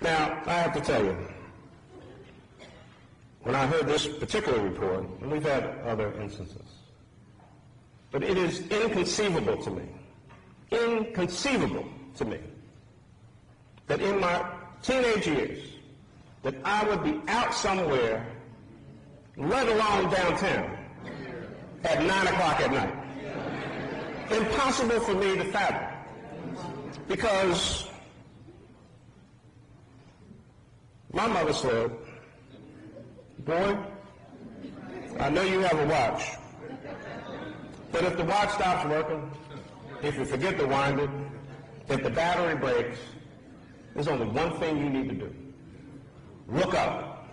Now, I have to tell you, when I heard this particular report, and we've had other instances, but it is inconceivable to me, that in my teenage years, that I would be out somewhere, let alone downtown, at 9 o'clock at night. Impossible for me to fathom. Because my mother said, boy, I know you have a watch, but if the watch stops working, if you forget to wind it, if the battery breaks, there's only one thing you need to do. Look up.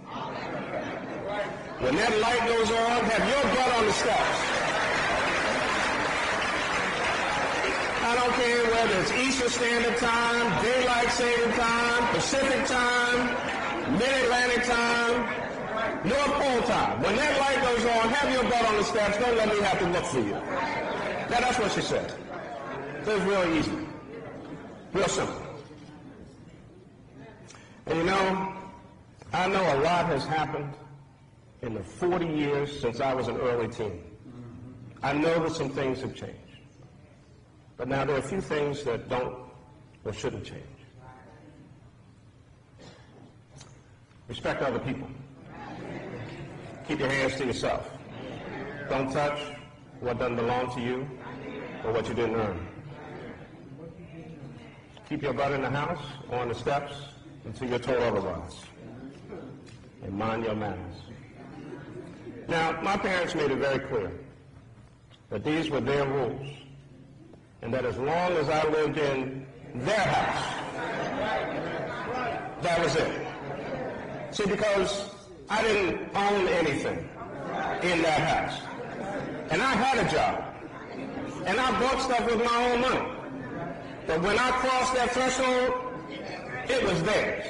When that light goes on, have your butt on the steps. I don't care whether it's Eastern Standard Time, Daylight Saving Time, Pacific Time, Mid-Atlantic Time, North Pole Time. When that light goes on, have your butt on the steps. Don't let me have to look for you. Now, that's what she said. It was really easy. Real simple. And you know, I know a lot has happened in the 40 years since I was an early teen. I know that some things have changed. But now there are a few things that don't or shouldn't change. Respect other people. Keep your hands to yourself. Don't touch what doesn't belong to you or what you didn't earn. Keep your butt in the house or on the steps until you're told otherwise. And mind your manners. Now, my parents made it very clear that these were their rules, and that as long as I lived in their house, that was it. See, because I didn't own anything in that house. And I had a job. And I bought stuff with my own money. But when I crossed that threshold, it was theirs.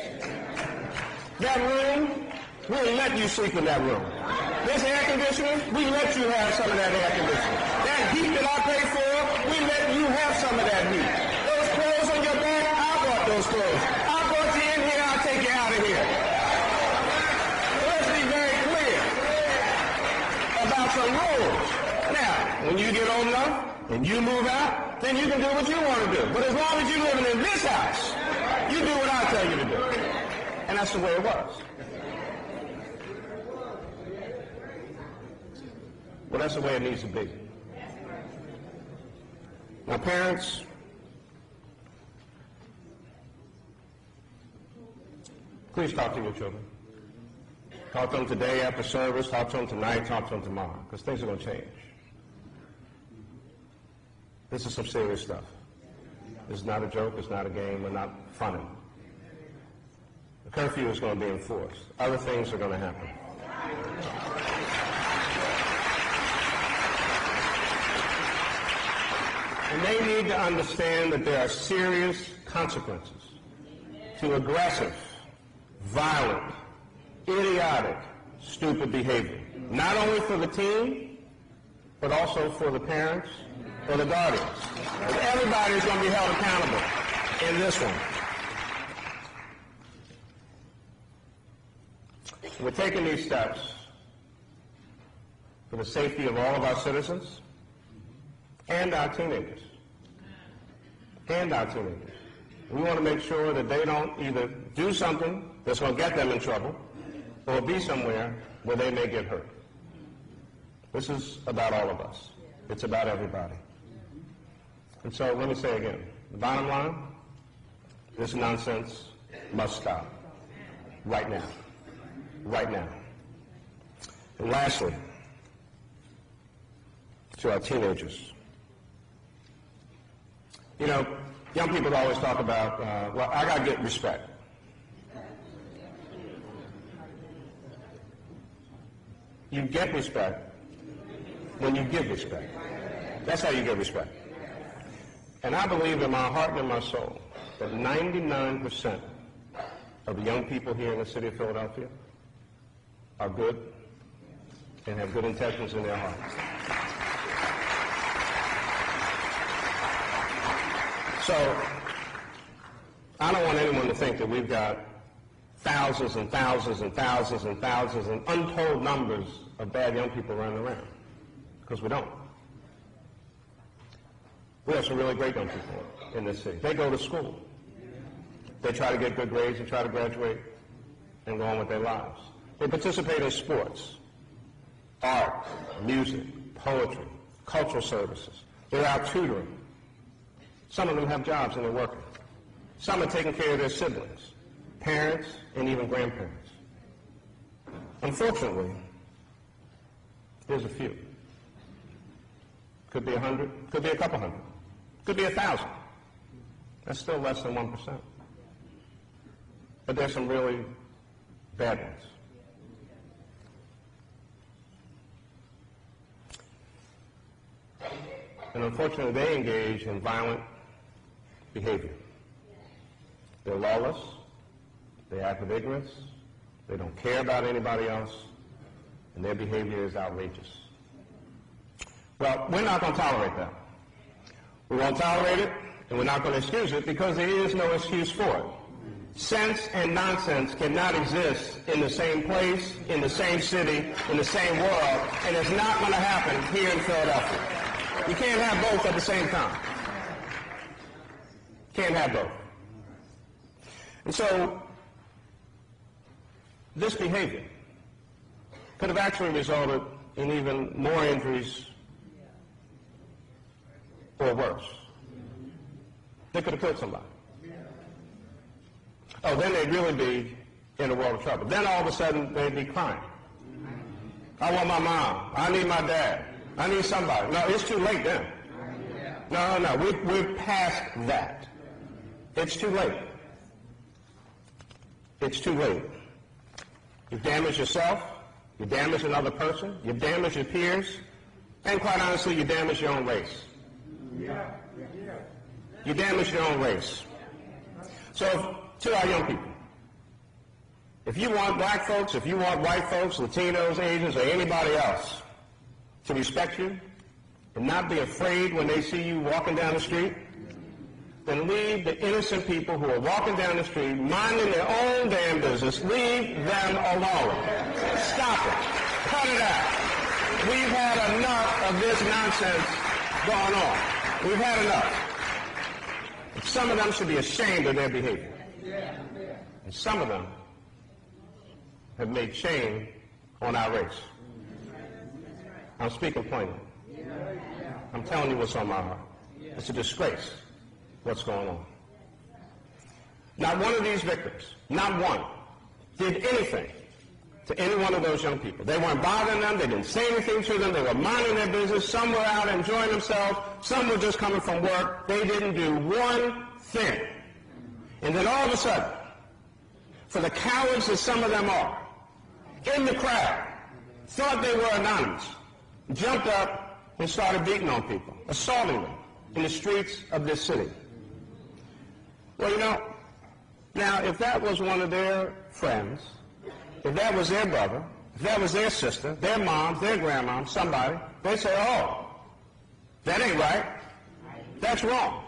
That room, we'll let you sleep in that room. This air conditioner, we let you have some of that air conditioning. That heat that I pay for, we let you have some of that heat. Those clothes on your back, I bought those clothes. I brought you in here, I'll take you out of here. Let's be very clear about some rules. Now, when you get old enough and you move out, then you can do what you want to do. But as long as you're living in this house, you do what I tell you to do. And that's the way it was. Well, that's the way it needs to be. Now, parents, please talk to your children. Talk to them today after service, talk to them tonight, talk to them tomorrow, because things are going to change. This is some serious stuff. This is not a joke, it's not a game, we're not funning. The curfew is going to be enforced. Other things are going to happen. And they need to understand that there are serious consequences to aggressive, violent, idiotic, stupid behavior. Not only for the teen, but also for the parents or the guardians. And everybody is going to be held accountable in this one. We're taking these steps for the safety of all of our citizens and our teenagers. And our teenagers. We want to make sure that they don't either do something that's going to get them in trouble or be somewhere where they may get hurt. This is about all of us. It's about everybody. And so let me say again, the bottom line, this nonsense must stop. Right now. Right now. And lastly, to our teenagers. You know, young people always talk about, well, I got to get respect. You get respect when you give respect. That's how you get respect. And I believe in my heart and in my soul that 99% of the young people here in the city of Philadelphia are good and have good intentions in their hearts. So, I don't want anyone to think that we've got thousands and thousands and thousands and thousands and untold numbers of bad young people running around, because we don't. We have some really great young people in this city. They go to school. They try to get good grades and try to graduate and go on with their lives. They participate in sports, art, music, poetry, cultural services. They're out tutoring. Some of them have jobs and they're working. Some are taking care of their siblings, parents, and even grandparents. Unfortunately, there's a few. Could be 100, could be a couple hundred, could be 1,000. That's still less than 1%. But there's some really bad ones. And unfortunately, they engage in violent behavior. They're lawless. They act with ignorance. They don't care about anybody else. And their behavior is outrageous. Well, we're not going to tolerate that. We won't tolerate it, and we're not going to excuse it, because there is no excuse for it. Sense and nonsense cannot exist in the same place, in the same city, in the same world, and it's not going to happen here in Philadelphia. You can't have both at the same time. Can't have both. And so, this behavior could have actually resulted in even more injuries or worse. They could have killed somebody. Oh, then they'd really be in a world of trouble. Then all of a sudden they'd be crying. I want my mom. I need my dad. I need somebody. No, it's too late then. No. We're past that. It's too late. It's too late. You've damaged yourself. You damaged another person. You've damaged your peers. And quite honestly, you damaged your own race. You damaged your own race. So, to our young people, if you want black folks, if you want white folks, Latinos, Asians, or anybody else to respect you and not be afraid when they see you walking down the street, then leave the innocent people who are walking down the street, minding their own damn business, leave them alone. Stop it. Cut it out. We've had enough of this nonsense going on. We've had enough. Some of them should be ashamed of their behavior. And some of them have made shame on our race. I'm speaking plainly. I'm telling you what's on my heart. It's a disgrace what's going on. Not one of these victims, not one, did anything to any one of those young people. They weren't bothering them. They didn't say anything to them. They were minding their business. Some were out enjoying themselves. Some were just coming from work. They didn't do one thing. And then all of a sudden, for the cowards that some of them are, in the crowd, thought they were anonymous, jumped up and started beating on people, assaulting them in the streets of this city. Well, you know, now if that was one of their friends, if that was their brother, if that was their sister, their mom, their grandma, somebody, they'd say, oh, that ain't right. That's wrong.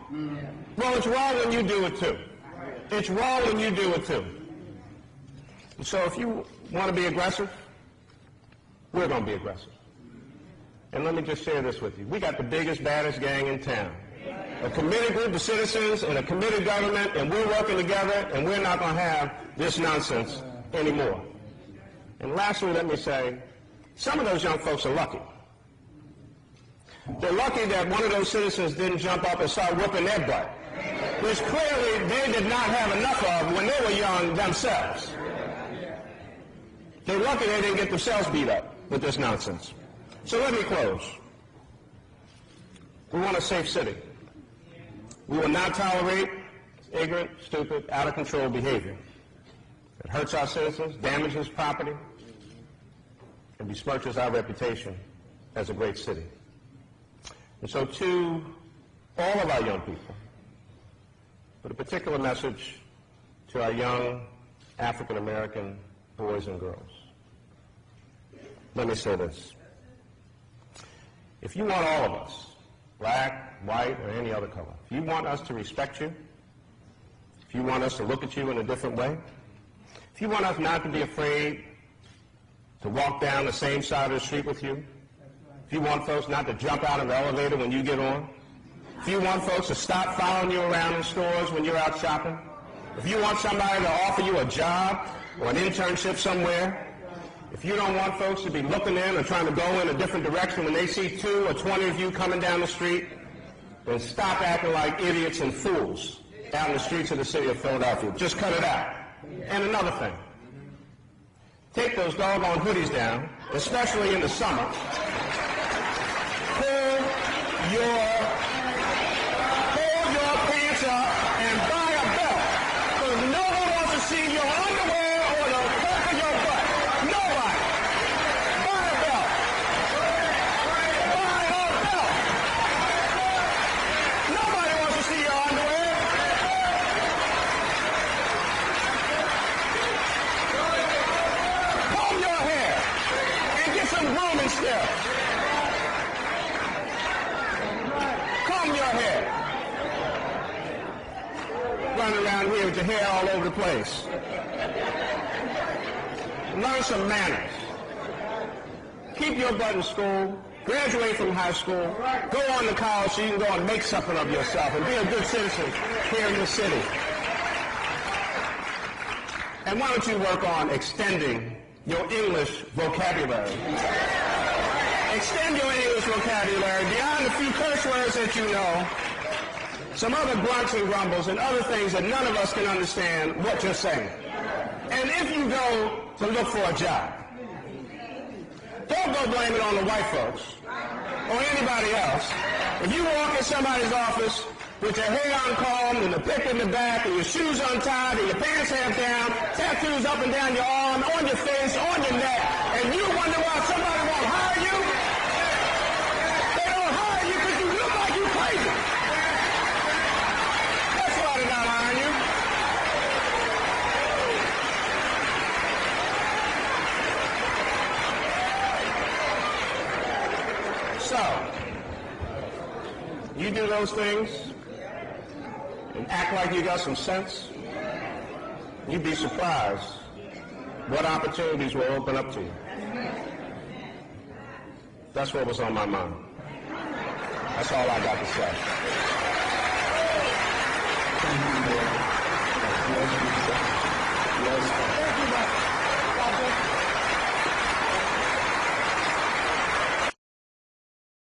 Well, it's wrong when you do it too. It's wrong when you do it too. And so if you want to be aggressive, we're going to be aggressive. And let me just share this with you. We got the biggest, baddest gang in town. A committed group of citizens and a committed government, and we're working together, and we're not going to have this nonsense anymore. And lastly, let me say, some of those young folks are lucky. They're lucky that one of those citizens didn't jump up and start whooping their butt, which clearly they did not have enough of when they were young themselves. They're lucky they didn't get themselves beat up with this nonsense. So let me close. We want a safe city. We will not tolerate ignorant, stupid, out-of-control behavior. It hurts our citizens, damages property, and besmirches our reputation as a great city. And so to all of our young people, but a particular message to our young African-American boys and girls, let me say this. If you want all of us, black, white, or any other color, if you want us to respect you, if you want us to look at you in a different way, If you want us not to be afraid to walk down the same side of the street with you, if you want folks not to jump out of the elevator when you get on, if you want folks to stop following you around in stores when you're out shopping, if you want somebody to offer you a job or an internship somewhere, if you don't want folks to be looking in or trying to go in a different direction when they see 2 or 20 of you coming down the street, then stop acting like idiots and fools down the streets of the city of Philadelphia. Just cut it out. And another thing, take those doggone hoodies down, especially in the summer. Pull your pants up and buy a belt, because no one wants to see your underwear or the back of your butt. Nobody. Buy a belt. Buy a belt. Nobody wants to see your underwear. Comb your hair and get some grooming still. Comb your hair. Running around here with your hair all over the place. Learn some manners. Keep your butt in school. Graduate from high school. Go on to college so you can go and make something of yourself and be a good citizen here in the city. And why don't you work on extending your English vocabulary? Extend your English vocabulary beyond the few curse words that you know. Some other grunts and grumbles and other things that none of us can understand what you're saying. And if you go to look for a job, don't go blame it on the white folks or anybody else. If you walk in somebody's office with your hair uncombed and the pick in the back and your shoes untied and your pants half down, tattoos up and down your arm, on your face, on your neck, and you wonder why somebody won't hire you, they don't hire you because you look like you crazy. That's why they're not hiring you. So, you do those things and act like you got some sense, you'd be surprised what opportunities will open up to you. That's what was on my mind. That's all I got to say.